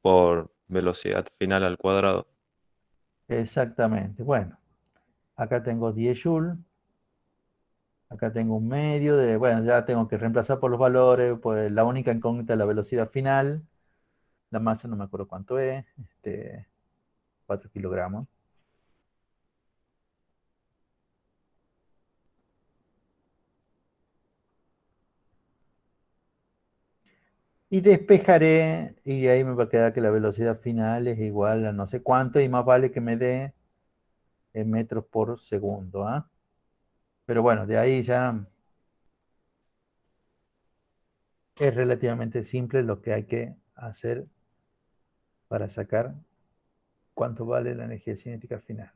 S5: por velocidad final al cuadrado.
S1: exactamente. Bueno, acá tengo 10 joules. Acá tengo un medio de, bueno, ya tengo que reemplazar por los valores, pues la única incógnita es la velocidad final. La masa no me acuerdo cuánto es, 4 kilogramos. Y despejaré, y de ahí me va a quedar que la velocidad final es igual a no sé cuánto, y más vale que me dé en metros por segundo, ¿ah? Pero bueno, de ahí ya es relativamente simple lo que hay que hacer para sacar cuánto vale la energía cinética final.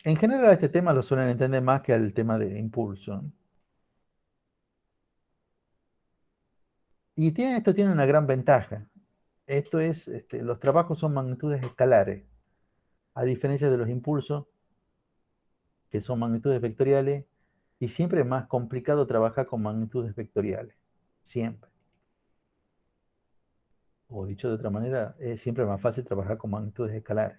S1: En general este tema lo suelen entender más que al tema de impulso. Y esto tiene una gran ventaja. Esto es, los trabajos son magnitudes escalares, a diferencia de los impulsos, que son magnitudes vectoriales, y siempre es más complicado trabajar con magnitudes vectoriales. Siempre. O dicho de otra manera, es siempre más fácil trabajar con magnitudes escalares.